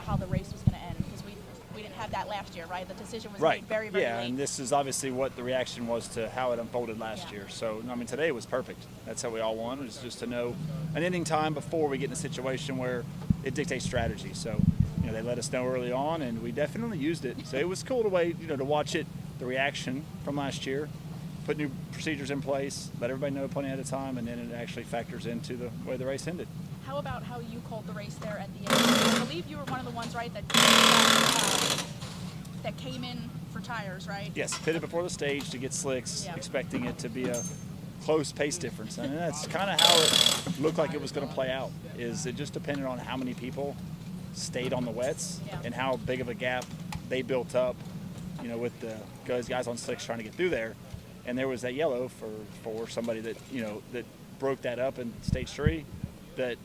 how the race was going to end, because we didn't have that last year, right? The decision was Right. made very, very Yeah, late. and this is obviously what the reaction was to how it unfolded last year. So, I mean, today was perfect. That's how we all won, was just to know an ending time before we get in a situation where it dictates strategy. So, you know, they let us know early on, and we definitely used it. So it was cool to watch it, the reaction from last year, put new procedures in place, let everybody know plenty at a time, and then it actually factors into the way the race ended. How about how you called the race there at the end? I believe you were one of the ones, right, that came in for tires, right? Yes, pitted before the stage to get slicks, Yeah. expecting it to be a close pace difference. And that's kind of how it looked like it was going to play out. Is it just depended on how many people stayed on the wets and how big of a gap they built up, you know, with the guys on slicks trying to get through there. And there was that yellow for somebody that, you know, that broke that up in stage 3 that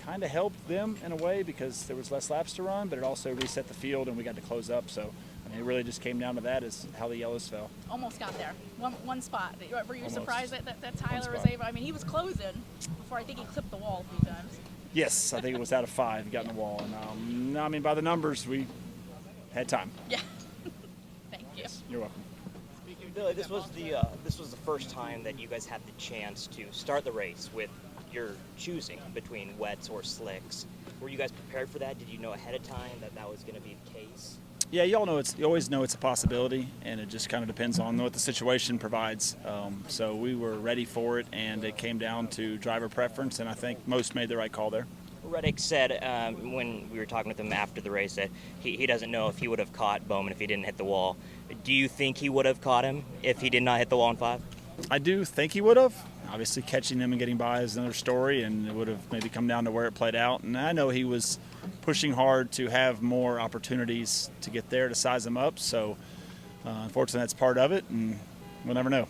kind of helped them in a way because there was less laps to run, but it also reset the field and we got to close up. So, I mean, it really just came down to that, is how the yellows fell. Almost got there. One spot. Were you Almost. surprised that Tyler was able? I mean, he was closing before I think he clipped the wall a few times. Yes, I think it was out of 5. He got in the wall. And, I mean, by the numbers, we had time. Yeah. Thank you. Yes, you're welcome. Billy, this was the first time that you guys had the chance to start the race with your choosing between wets or slicks. Were you guys prepared for that? Did you know ahead of time that that was going to be the case? Yeah, you always know it's a possibility, and it just kind of depends on what the situation provides. So we were ready for it, and it came down to driver preference, and I think most made the right call there. Reddick said when we were talking with him after the race that he doesn't know if he would have caught Bowman if he didn't hit the wall. Do you think he would have caught him if he did not hit the wall in 5? I do think he would have. Obviously, catching him and getting by is another story, and it would have maybe come down to where it played out. And I know he was pushing hard to have more opportunities to get there to size him up. So, unfortunately, that's part of it, and we'll never know.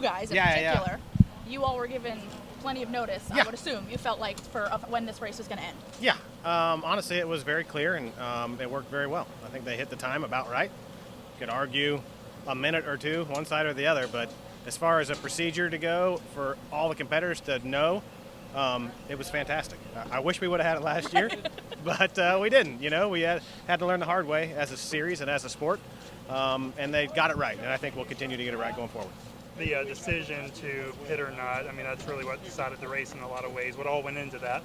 You guys, in particular, you all were given plenty of notice. I would assume you felt like for when this race was going to end. Yeah, honestly, it was very clear, and it worked very well. I think they hit the time about right. Could argue a minute or two, one side or the other, but as far as a procedure to go for all the competitors to know, it was fantastic. I wish we would have had it last year, but we didn't. You know, we had to learn the hard way as a series and as a sport, and they got it right, and I think we'll continue to get it right going forward. The decision to pit or not, I mean, that's really what decided the race in a lot of ways. What all went into that?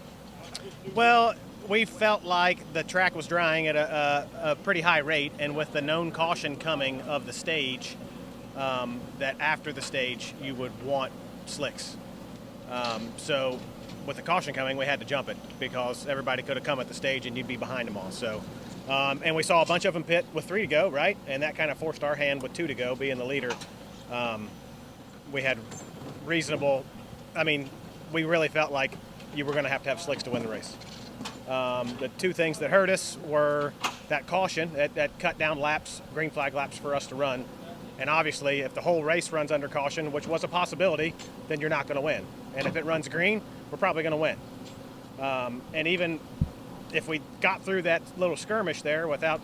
Well, we felt like the track was drying at a pretty high rate, and with the known caution coming of the stage, that after the stage you would want slicks. So with the caution coming, we had to jump it because everybody could have come at the stage and you'd be behind them all. So, and we saw a bunch of them pit with 3 to go, right? And that kind of forced our hand with 2 to go, being the leader. We had reasonable, I mean, we really felt like you were going to have slicks to win the race. The 2 things that hurt us were that caution, that cut down laps, green flag laps for us to run. And obviously, if the whole race runs under caution, which was a possibility, then you're not going to win. And if it runs green, we're probably going to win. And even if we got through that little skirmish there without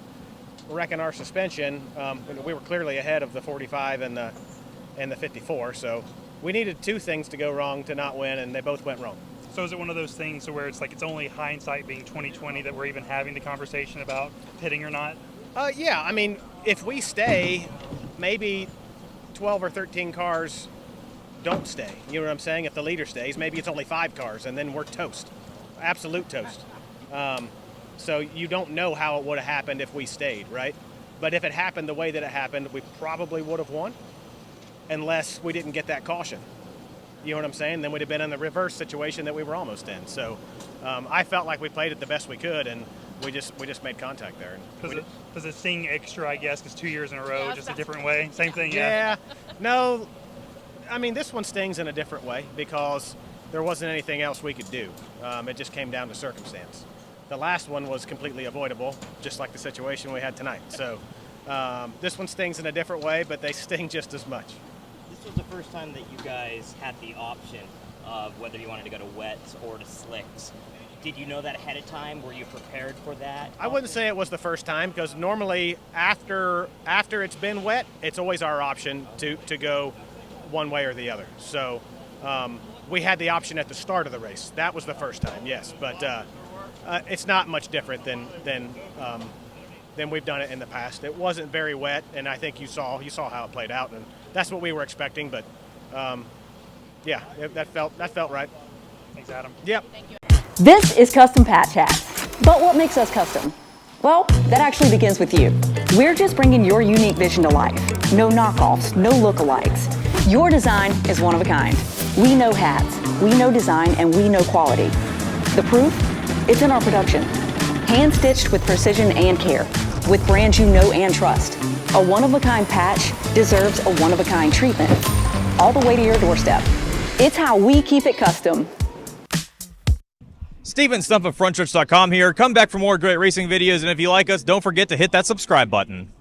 wrecking our suspension, we were clearly ahead of the 45 and the 54. So we needed 2 things to go wrong to not win, and they both went wrong. So is it one of those things where it's like it's only hindsight being 20/20 that we're even having the conversation about pitting or not? Yeah, I mean, if we stay, maybe 12 or 13 cars don't stay. You know what I'm saying? If the leader stays, maybe it's only 5 cars, and then we're toast. Absolute toast. So you don't know how it would have happened if we stayed, right? But if it happened the way that it happened, we probably would have won, unless we didn't get that caution. You know what I'm saying? Then we'd have been in the reverse situation that we were almost in. So I felt like we played it the best we could, and we just made contact there. Does it sting extra, I guess, because 2 years in a row, just a different way? Same thing, yeah. No, I mean, this one stings in a different way because there wasn't anything else we could do. It just came down to circumstance. The last one was completely avoidable, just like the situation we had tonight. So this one stings in a different way, but they sting just as much. This was the first time that you guys had the option of whether you wanted to go to wets or to slicks. Did you know that ahead of time? Were you prepared for that? I wouldn't say it was the first time because normally after it's been wet, it's always our option to go one way or the other. So we had the option at the start of the race. That was the first time, yes. But It's not much different than we've done it in the past. It wasn't very wet, and I think you saw how it played out, and that's what we were expecting. But yeah, that felt right. Thanks, Adam. Yep. Thank you. This is Custom Patch Hats. But what makes us custom? Well, that actually begins with you. We're just bringing your unique vision to life. No knockoffs, no lookalikes. Your design is one of a kind. We know hats, we know design, and we know quality. The proof? It's in our production. Hand-stitched with precision and care, with brands you know and trust. A one-of-a-kind patch deserves a one-of-a-kind treatment, all the way to your doorstep. It's how we keep it custom. Steven Stump of Frontstretch.com here. Come back for more great racing videos, and if you like us, don't forget to hit that subscribe button.